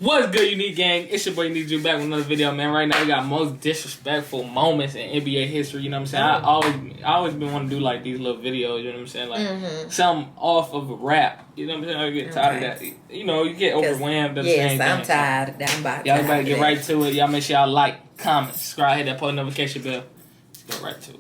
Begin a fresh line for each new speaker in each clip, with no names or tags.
What's good, Unique Gang? It's your boy Unique Drew back with another video, man. Right now we got most disrespectful moments in NBA history. You know what I'm saying? I always been wanting to do like these little videos. You know what I'm saying? Like something off of a rap. You know what I'm saying? I get tired of that. You know, you get overwhelmed.
Yes, I'm tired of that.
Y'all better get right to it. Y'all make sure y'all like, comment, subscribe, hit that post notification bell. Let's get right to it.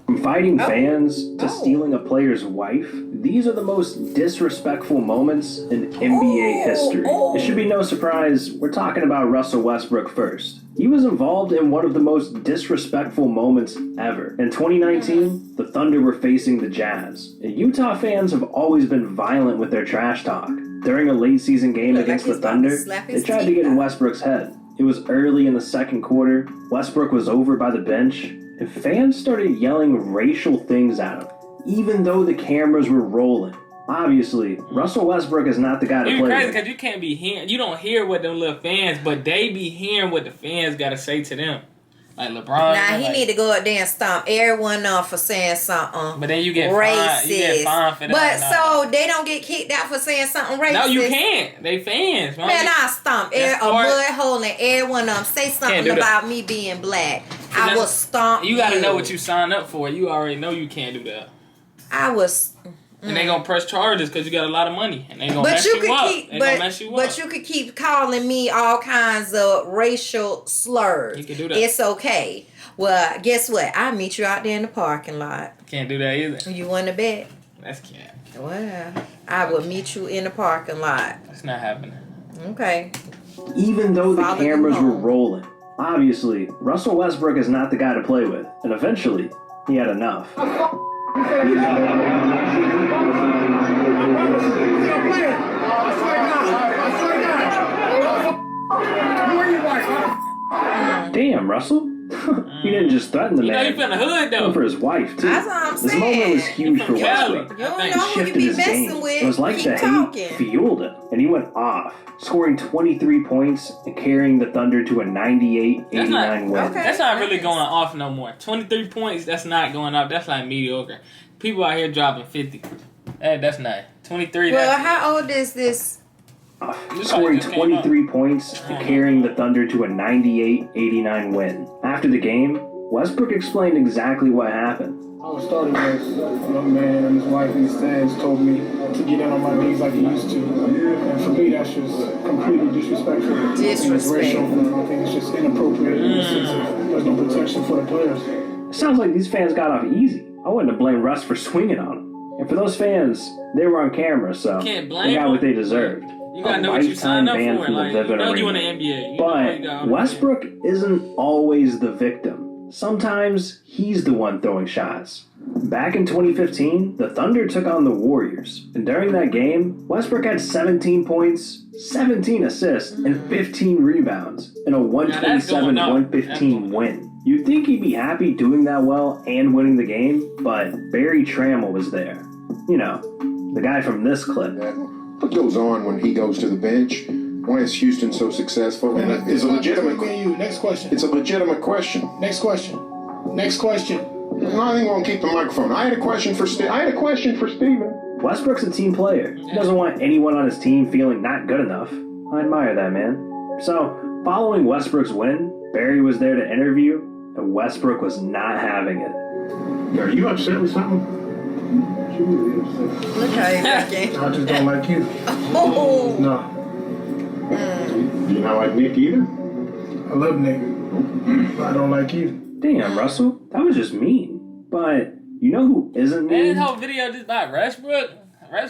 From fighting fans to stealing a player's wife, these are the most disrespectful moments in NBA history. It should be no surprise we're talking about Russell Westbrook first. He was involved in one of the most disrespectful moments ever. In 2019, the Thunder were facing the Jazz. And Utah fans have always been violent with their trash talk. During a late season game against the Thunder, they tried to get in Westbrook's head. It was early in the second quarter, Westbrook was over by the bench, and fans started yelling racial things at him, even though the cameras were rolling. Obviously, Russell Westbrook is not the guy to play with.
It's crazy because you can't be hearing, you don't hear what them little fans, but they be hearing what the fans got to say to them. Like LeBron.
Nah, he need to go up there and stomp everyone off for saying something.
But then you get
racist.
Fined. You get fined for that.
But so they don't get kicked out for saying something racist.
No, you can't. They fans.
Man, I stomp a mud hole in every one of them. Say something about me being black. I will stomp
you. Gotta know what you signed up for. You already know you can't do that.
I was.
And they gonna press charges because you got a lot of money, and they gonna mess you up.
But you could keep calling me all kinds of racial slurs.
You can do that.
It's okay. Well, guess what? I'll meet you out there in the parking lot.
Can't do that either.
You want to bet?
That's cap.
Well, I will meet you in the parking lot.
That's not happening.
Okay.
Even though the cameras were rolling, obviously, Russell Westbrook is not the guy to play with, and eventually, he had enough. Damn, Russell. He didn't just threaten the man.
You from the hood, though.
For his wife, too.
That's what I'm saying.
This moment was huge for Westbrook.
You don't know who you be messing with.
It was like the hate fueled him, and he went off, scoring 23 points and carrying the Thunder to a 98-89 win.
Okay.
That's not really going off no more. 23 points, that's not going up. That's like mediocre. People out here dropping 50. Hey, that's not 23.
Well, how old is this?
Scoring 23 points and carrying the Thunder to a 98-89 win. After the game, Westbrook explained exactly what happened.
I was starting as a young man, and his wife in the stands told me to get down on my knees like he used to. And for me, that's just completely disrespectful.
Disrespectful.
I think it's just inappropriate in the sense of there's no protection for the players.
It sounds like these fans got off easy. I wouldn't have blamed Russ for swinging on him. And for those fans, they were on camera, so they got what they deserved.
You gotta know what you signed up for. Like, you know you in the NBA.
But Westbrook isn't always the victim. Sometimes he's the one throwing shots. Back in 2015, the Thunder took on the Warriors. And during that game, Westbrook had 17 points, 17 assists, and 15 rebounds in a 127-115 win. You'd think he'd be happy doing that well and winning the game, but Barry Trammell was there. You know, the guy from this clip.
What goes on when he goes to the bench? Why is Houston so successful? And it's a legitimate question.
Next question.
It's a legitimate question.
Next question. Next question.
No, I think we'll keep the microphone. I had a question for Steven.
Westbrook's a team player. He doesn't want anyone on his team feeling not good enough. I admire that, man. So, following Westbrook's win, Barry was there to interview, and Westbrook was not having it.
Are you upset with something?
Look how you're looking.
I just don't like you.
Oh.
No.
Do you not like Nick either?
I love Nick. But I don't like you.
Damn, Russell, that was just mean. But you know who isn't mean?
Man, this whole video just about Westbrook. I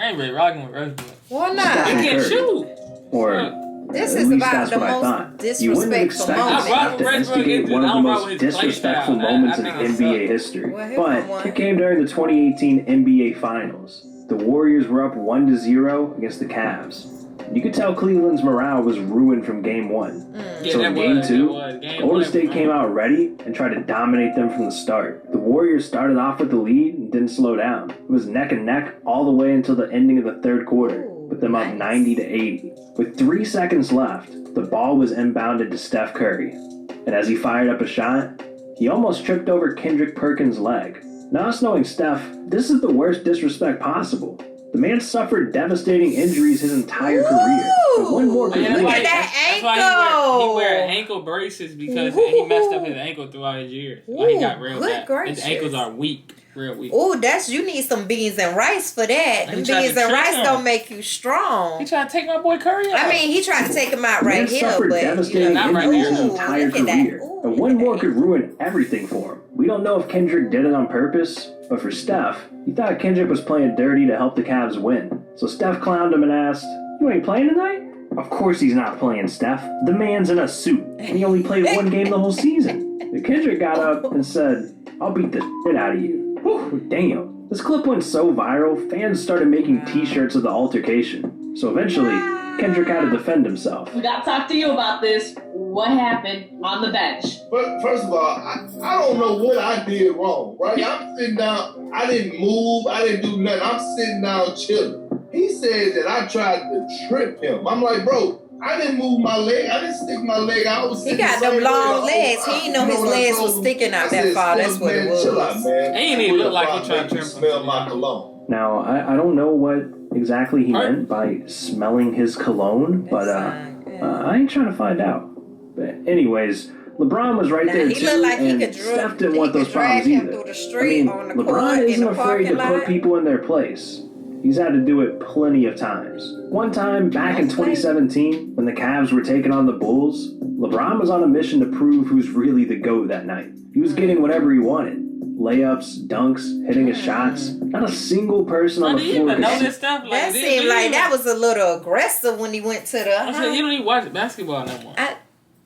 ain't really rocking with Westbrook.
Why not?
He can't shoot.
Or
this is about the most disrespectful moment.
You wouldn't to investigate one of the most disrespectful moments in NBA history. But it came during the 2018 NBA Finals. The Warriors were up 1-0 against the Cavs. You could tell Cleveland's morale was ruined from Game 1. So in Game 2, Golden State came out ready and tried to dominate them from the start. The Warriors started off with the lead and didn't slow down. It was neck and neck all the way until the ending of the third quarter, with them up 90-80. With 3 seconds left, the ball was inbounded to Steph Curry. And as he fired up a shot, he almost tripped over Kendrick Perkins' leg. Now, us knowing Steph, this is the worst disrespect possible. The man suffered devastating injuries his entire career. One more could
Look at that ankle.
That's why he wear ankle braces because he messed up his ankle throughout his years. Like he got real bad.
Gracious.
His ankles are weak. Real weak.
Oh, you need some beans and rice for that. Them beans and rice don't make you strong.
He tried to take my boy Curry out.
I mean, he tried to take him out right here,
suffered
but
devastating injuries his entire career.
Ooh,
And one more could ruin everything for him. We don't know if Kendrick did it on purpose, but for Steph, he thought Kendrick was playing dirty to help the Cavs win. So Steph clowned him and asked, "You ain't playing tonight?" Of course he's not playing, Steph. The man's in a suit, and he only played one game the whole season. And Kendrick got up and said, "I'll beat the shit out of you." Whew, damn. This clip went so viral, fans started making t-shirts of the altercation. So eventually, Kendrick had to defend himself.
We got to talk to you about this. What happened on the bench?
But first of all, I don't know what I did wrong, right? I'm sitting down. I didn't move. I didn't do nothing. I'm sitting down chilling. He said that I tried to trip him. I'm like, bro, I didn't move my leg. I didn't stick my leg out.
He got them long legs. He didn't know his legs was sticking out that far. That's what it was.
Chill out, man.
He ain't even look like he tried to trip him.
Smell my cologne.
Now, I don't know what exactly he meant by smelling his cologne, but I ain't trying to find out. But anyways, LeBron was right there
he
too,
looked like
and
he could
Steph didn't want those problems either.
Through the street, on the
LeBron
court,
isn't
in the
afraid to
parking
put people in their place. He's had to do it plenty of times. One time, back in 2017, when the Cavs were taking on the Bulls, LeBron was on a mission to prove who's really the GOAT that night. He was getting whatever he wanted. Layups, dunks, hitting his shots. Not a single person on the floor.
Do you even know this stuff? Like,
that seemed like that was a little aggressive when he went to the...
I said, you don't even watch basketball no more.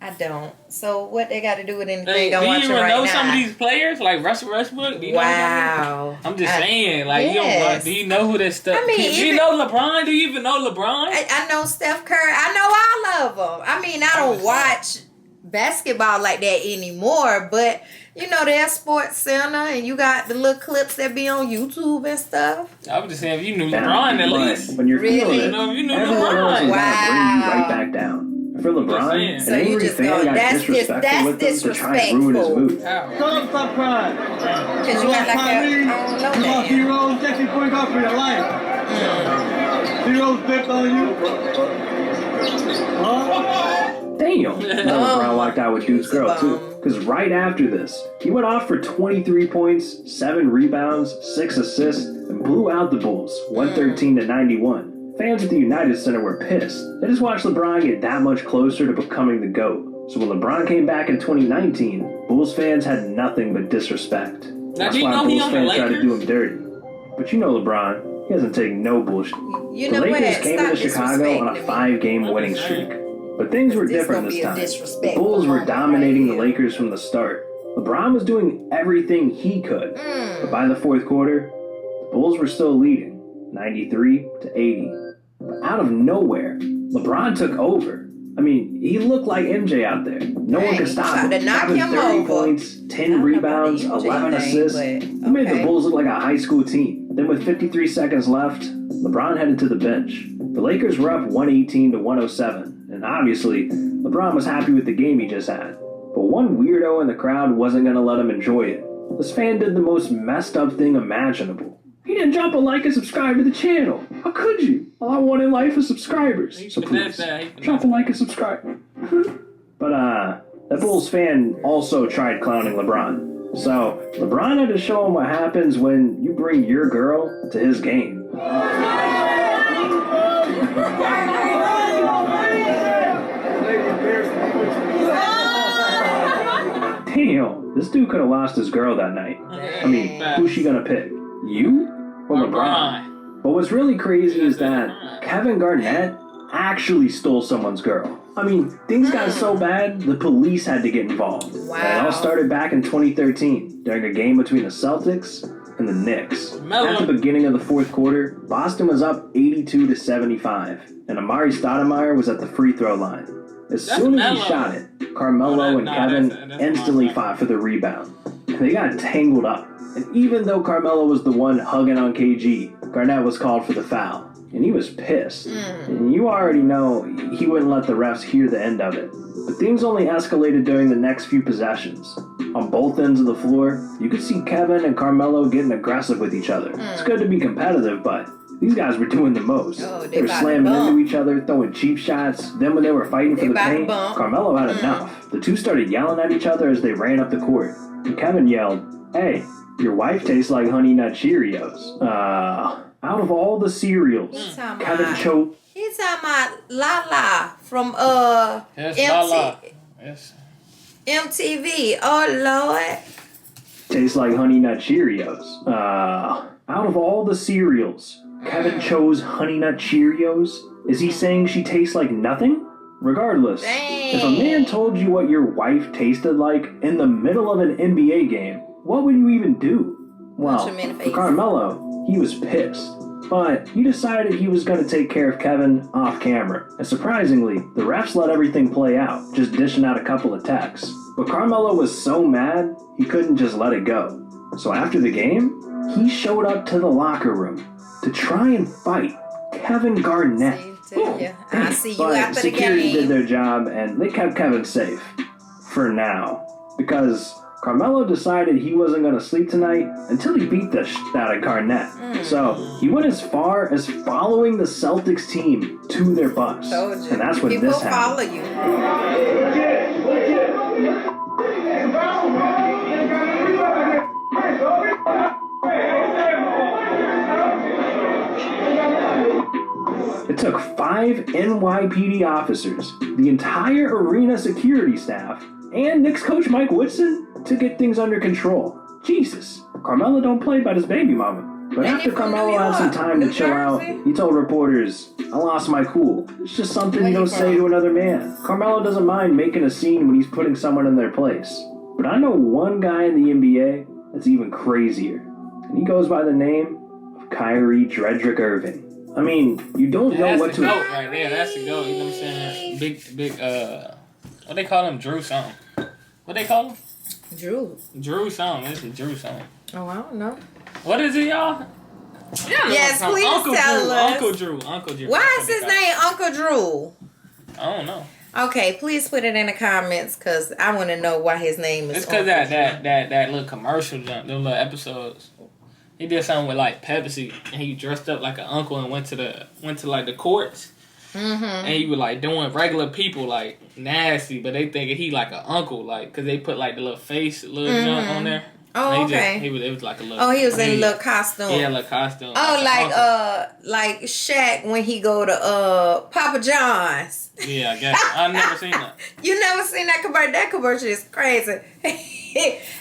I don't. So what they got to do with anything
Like,
I'm watching right now?
Do you even know some of these players? Like Russell Westbrook? Do you know I'm just saying. Like,
yes.
Do you know who this stuff?
I mean,
do you know LeBron? Do you even know LeBron?
I know Steph Curry. I know all of them. I mean, I don't watch basketball like that anymore, but you know, there's Sports Center and you got the little clips that be on YouTube and stuff.
I was just saying, if you knew LeBron at least.
When you're
really?
feeling it,
if you knew
everyone else is
LeBron.
going to bring you right back down. For LeBron,
so
an
you
angry
just
fan
go,
got
that's
disrespectful with him to try and ruin his mood.
Stop crying.
Because you got like
Kyrie,
I don't know that.
Heroes that you bring up for your life. Heroes dipped on you.
Damn. LeBron walked out with Dude's girl too. Because right after this, he went off for 23 points, 7 rebounds, 6 assists, and blew out the Bulls, 113-91. Fans at the United Center were pissed. They just watched LeBron get that much closer to becoming the GOAT. So when LeBron came back in 2019, Bulls fans had nothing but disrespect. That's why Bulls fans tried to do him dirty. But you know LeBron, he hasn't taken no bullshit.
You
The
know
Lakers
what?
came into Chicago on a 5-game winning streak. But things were different this time. The Bulls were dominating the Lakers from the start. LeBron was doing everything he could. But by the fourth quarter, the Bulls were still leading, 93-80. But out of nowhere, LeBron took over. I mean, he looked like MJ out there. No one could stop him. Having 30 points, 10 rebounds, 11 assists. He made the Bulls look like a high school team. Then with 53 seconds left, LeBron headed to the bench. The Lakers were up 118-107. And obviously, LeBron was happy with the game he just had. But one weirdo in the crowd wasn't going to let him enjoy it. This fan did the most messed up thing imaginable. He didn't drop a like and subscribe to the channel. How could you? All I want in life is subscribers. So please, drop a like and subscribe. But that Bulls fan also tried clowning LeBron. So LeBron had to show him what happens when you bring your girl to his game. Damn, this dude could have lost his girl that night. I mean, who's she gonna pick? You or LeBron? But what's really crazy is that Kevin Garnett actually stole someone's girl. I mean, things got so bad, the police had to get involved. Wow. And it all started back in 2013, during a game between the Celtics and the Knicks. At the beginning of the fourth quarter, Boston was up 82-75, and Amari Stoudemire was at the free throw line. As soon as he shot it, Carmelo and Kevin instantly fought for the rebound. And they got tangled up. And even though Carmelo was the one hugging on KG, Garnett was called for the foul. And he was pissed. And you already know he wouldn't let the refs hear the end of it. But things only escalated during the next few possessions. On both ends of the floor, you could see Kevin and Carmelo getting aggressive with each other. It's good to be competitive, but these guys were doing the most. They were slamming into each other, throwing cheap shots. Then when they were fighting for the paint, Carmelo had enough. The two started yelling at each other as they ran up the court. And Kevin yelled, "Hey, your wife tastes like Honey Nut Cheerios." Out of all the cereals, Kevin choked.
He's talking about Lala from MTV. Oh Lord.
Tastes like Honey Nut Cheerios. Out of all the cereals, Kevin chose Honey Nut Cheerios? Is he saying she tastes like nothing? Regardless, if a man told you what your wife tasted like in the middle of an NBA game, what would you even do? Well, for Carmelo, he was pissed. But he decided he was going to take care of Kevin off camera. And surprisingly, the refs let everything play out, just dishing out a couple of texts. But Carmelo was so mad, he couldn't just let it go. So after the game, he showed up to the locker room to try and fight Kevin Garnett.
I see you
but
after the
security
game.
did their job, and they kept Kevin safe. For now. Because Carmelo decided he wasn't going to sleep tonight until he beat the shit out of Garnett. So he went as far as following the Celtics team to their bus. And that's when
People
this
follow
happened.
you. It took 5 NYPD officers, the entire arena security staff, and Knicks coach Mike Woodson to get things under control. Jesus, Carmelo don't play about his baby mama. But after Carmelo had some time to chill out, he told reporters, "I lost my cool. It's just something you don't say to another man." Carmelo doesn't mind making a scene when he's putting someone in their place. But I know one guy in the NBA that's even crazier. And he goes by the name of Kyrie Kendrick Irving. I mean, you don't know what to...
That's the GOAT right there. That's the GOAT. You know what I'm saying? Big, what they call him? Drew something. What they call him? Drew something. This is Drew something.
Oh, I don't know.
What is it, y'all?
Yes, please
Uncle
tell
Drew.
us.
Uncle Drew.
Why is his name Uncle Drew?
I don't know.
Okay, please put it in the comments because I want to know why his name is.
It's because that little commercial jump, them little episodes. He did something with like Pepsi, and he dressed up like an uncle and went to like the courts, and he was like doing regular people like nasty, but they thinking he like an uncle, like because they put like the little face, little jump on there.
Oh, okay.
It was like a little.
Oh, he was in a little costume.
Yeah, little costume.
Oh, like Shaq when he go to Papa John's.
Yeah, I guess I've never seen that.
You never seen that commercial? That commercial is crazy.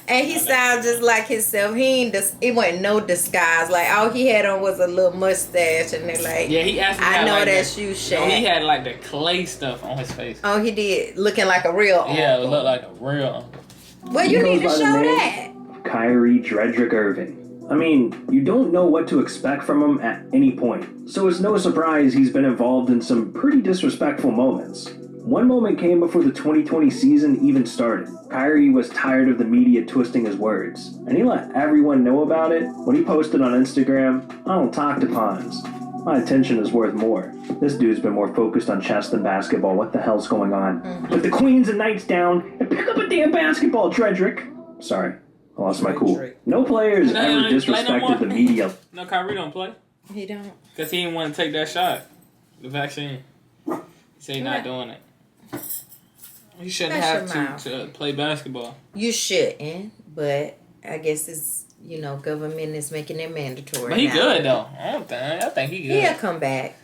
And he sounds just like himself. It wasn't no disguise. Like all he had on was a little mustache, and they're like,
yeah, he actually.
I know
like
that's you, Shaq.
No, he had like the clay stuff on his face.
Oh, he did, looking like a real uncle.
Yeah, it looked like a real uncle.
Well, you need to show that.
Kyrie Kendrick Irving. I mean, you don't know what to expect from him at any point, so it's no surprise he's been involved in some pretty disrespectful moments. One moment came before the 2020 season even started. Kyrie was tired of the media twisting his words, and he let everyone know about it when he posted on Instagram, "I don't talk to pawns. My attention is worth more. This dude's been more focused on chess than basketball. What the hell's going on? Put the queens and knights down and pick up a damn basketball, Kendrick." Sorry. I lost my cool. No players ever disrespected the media.
No, Kyrie don't play.
He don't.
Because he didn't want to take that shot. The vaccine. He said he's not doing it. He shouldn't have to play basketball.
You shouldn't, but I guess it's, government is making it mandatory.
But he good, though. I think he good.
He'll come back.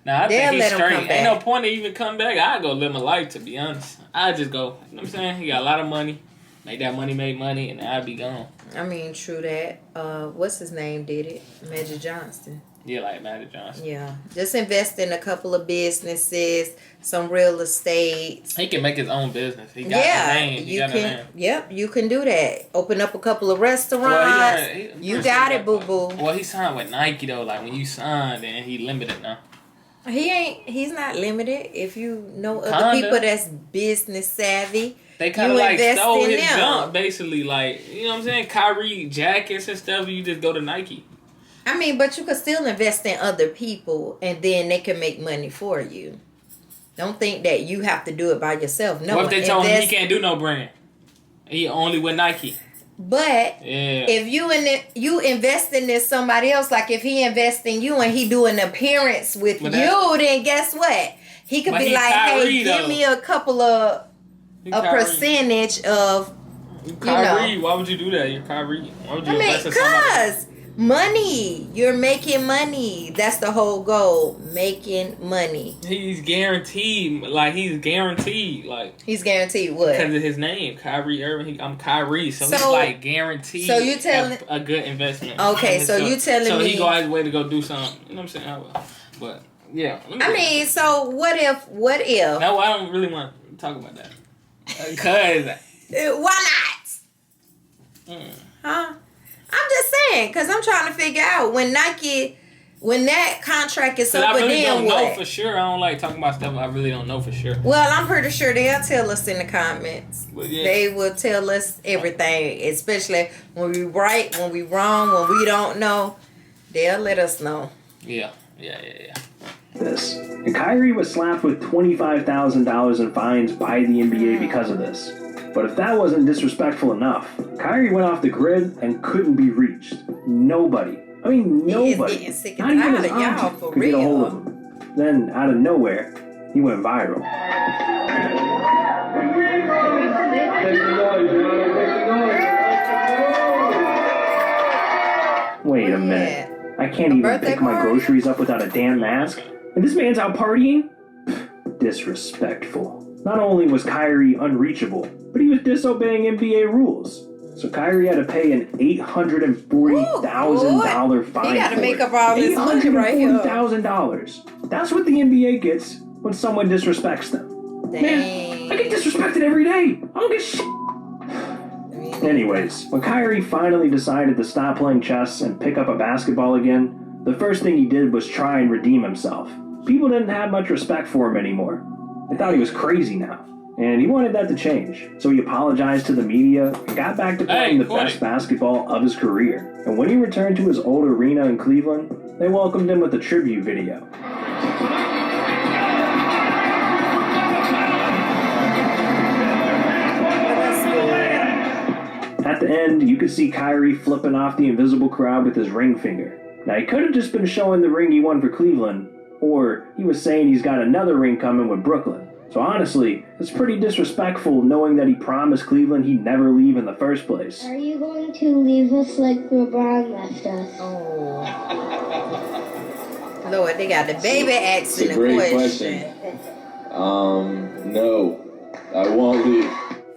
Nah, I think he's straight. Ain't no point to even come back. I'd go live my life, to be honest. I'd just go. You know what I'm saying? He got a lot of money. Make that money, make money, and I'd be gone.
I mean, true that. What's his name did it? Magic Johnson.
Yeah, like Magic Johnson.
Yeah. Just invest in a couple of businesses, some real estate.
He can make his own business. He got the name. He got the name.
Yep, you can do that. Open up a couple of restaurants. You got it, boo-boo.
Well, he signed with Nike, though. Like, when you signed, then he limited now.
He's not limited. If you know other people that's business savvy,
they kind of like stole his jump, basically. Like, you know what I'm saying? Kyrie jackets and stuff, you just go to Nike.
I mean, but you can still invest in other people and then they can make money for you. Don't think that you have to do it by yourself. No.
What if they told him he can't do no brand? He only with Nike?
But if you investing in somebody else, like if he invest in you and he do an appearance with you, then guess what? He could be like, Kyrie, hey, give me a couple of percentage of
Kyrie. Why would you do that? You're Kyrie. Why would you invest in somebody?
Money. You're making money. That's the whole goal. Making money.
He's guaranteed. He's guaranteed what?
Because
of his name, Kyrie Irving. I'm Kyrie, so he's like guaranteed. So you telling a good investment.
Okay, so you telling me.
So he go out his way to go do something. You know what I'm saying? But yeah.
So what if?
No, I don't really want to talk about that. Cause
why not? Huh? I'm just saying, because I'm trying to figure out when that contract is up,
I really
then
don't know for sure. I don't like talking about stuff I really don't know for sure.
Well, I'm pretty sure they'll tell us in the comments. They will tell us everything, especially when we right, when we wrong, when we don't know. They'll let us know.
Yeah.
This. And Kyrie was slapped with $25,000 in fines by the NBA because of this. But if that wasn't disrespectful enough, Kyrie went off the grid and couldn't be reached. Nobody. I mean, nobody. Not even his auntie could get a hold of him. Then, out of nowhere, he went viral. Wait a minute. I can't even pick my groceries up without a damn mask? And this man's out partying? Disrespectful. Not only was Kyrie unreachable, but he was disobeying NBA rules. So Kyrie had to pay an $840,000 fine.
He got to make up all this money right here.
$840,000. That's what the NBA gets when someone disrespects them.
Dang.
Man, I get disrespected every day. I don't get shit. Anyways, when Kyrie finally decided to stop playing chess and pick up a basketball again, the first thing he did was try and redeem himself. People didn't have much respect for him anymore. They thought he was crazy now. And he wanted that to change. So he apologized to the media and got back to playing the best basketball of his career. And when he returned to his old arena in Cleveland, they welcomed him with a tribute video. At the end, you could see Kyrie flipping off the invisible crowd with his ring finger. Now, he could have just been showing the ring he won for Cleveland, or he was saying he's got another ring coming with Brooklyn. So honestly, it's pretty disrespectful knowing that he promised Cleveland he'd never leave in the first place.
Are you going to leave us like LeBron left us?
Oh. Lord, they got the baby asking the question.
No, I won't leave.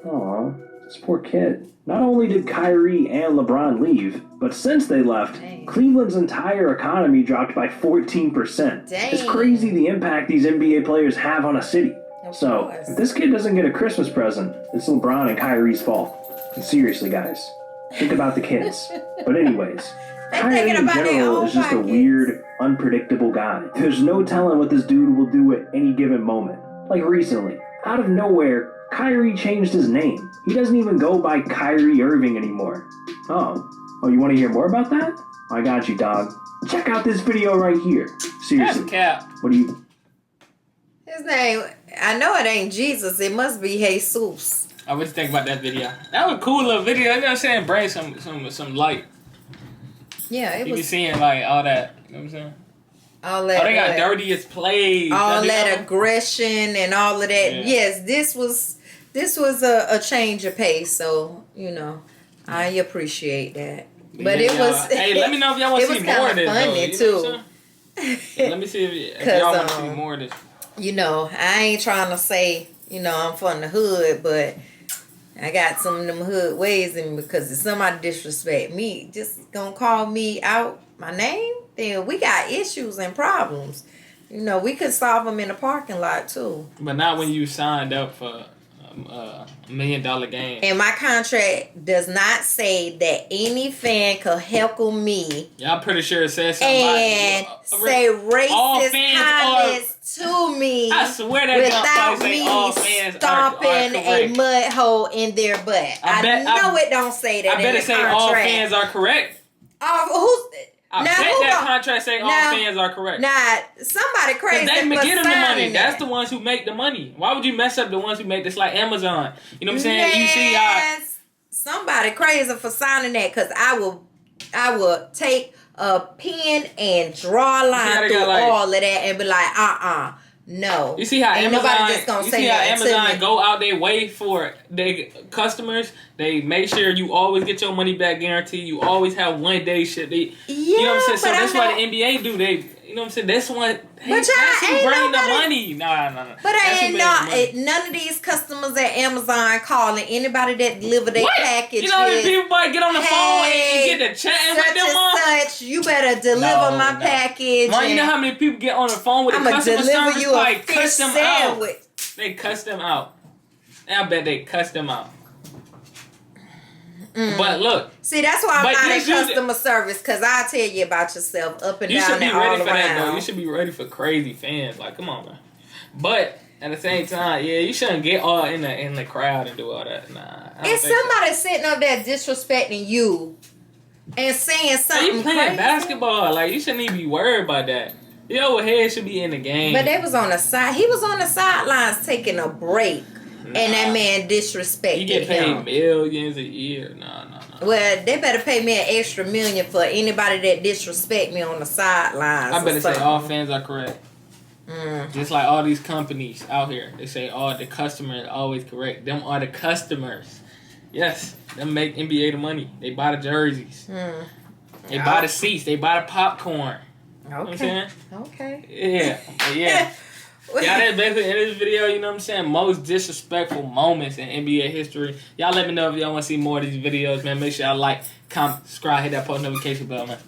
Aw, this poor kid. Not only did Kyrie and LeBron leave, but since they left, Cleveland's entire economy dropped by 14%.
Dang.
It's crazy the impact these NBA players have on a city. So, if this kid doesn't get a Christmas present, it's LeBron and Kyrie's fault. And seriously, guys, think about the kids. But anyways, Kyrie in general is just a weird, unpredictable guy. There's no telling what this dude will do at any given moment. Like recently, out of nowhere, Kyrie changed his name. He doesn't even go by Kyrie Irving anymore. Oh, you want to hear more about that? I got you, dog. Check out this video right here. Seriously.
That's cap.
What do you...
His name, I know it ain't Jesus. It must be Jesus.
I was think about that video. That was a cool little video. You know what I'm saying? Bring some light.
Yeah, it was.
You be seeing like all that. You know what I'm saying?
All that.
They got dirtiest plays.
All that aggression and all of that. Yeah. Yes, this was a change of pace. So I appreciate that. But it was.
Hey, let me know if y'all want to see more of this.
Funny too.
Let me see if y'all want to see more of this.
I ain't trying to say, I'm from the hood, but I got some of them hood ways in me, because if somebody disrespect me, just gonna call me out my name, then we got issues and problems. We could solve them in the parking lot too.
But not when you signed up for $1 million game.
And my contract does not say that any fan could heckle me.
Yeah, I'm pretty sure it says something
and say racist comments to me.
I swear that
without me stomping a mud hole in their butt. I know it don't say that.
I better say all fans are correct. I bet that contract say all fans are correct.
Nah, somebody crazy.
They get them the money. That's the ones who make the money. Why would you mess up the ones who make this, like Amazon? You know what I'm saying? You see how
somebody crazy for signing that, because I will take a pen and draw a line through all of that and be like, no.
You see how
ain't
Amazon,
nobody just gonna say
Amazon go out their way for their customers? They make sure you always get your money back guarantee. You always have 1 day shit. You know what I'm saying? So that's why the NBA do. They, you know what I'm saying? That's what. That's who bring the money. No.
But I ain't none of these customers at Amazon calling anybody that deliver their package.
You know, people might get on the phone and get to chatting with them.
Such, you better deliver my package.
Well, you know how many people get on the phone with the customer service?
You a fish sandwich.
They cuss them out. I bet they cuss them out. But look.
See, that's why I'm not in customer service, because I'll tell you about yourself up and down and all around. You should be ready for that, though.
You should be ready for crazy fans. Like, come on, man. But at the same time, yeah, you shouldn't get all in the crowd and do all that. Nah.
If somebody sitting up there disrespecting you and saying something
you playing
crazy,
basketball. Like, you shouldn't even be worried about that. Your head should be in the game.
But they was on the side. He was on the sidelines taking a break. And that man disrespected him.
You get paid millions a year. No.
Well, they better pay me an extra million for anybody that disrespect me on the sidelines.
I better say all fans are correct. Just like all these companies out here. They say, the customer is always correct. Them are the customers. Yes, them make NBA the money. They buy the jerseys. They buy the seats. They buy the popcorn.
Okay.
You know what I'm saying?
Okay.
Yeah. Y'all, that's basically in this video, you know what I'm saying? Most disrespectful moments in NBA history. Y'all let me know if y'all want to see more of these videos, man. Make sure y'all like, comment, subscribe, hit that post notification bell, man.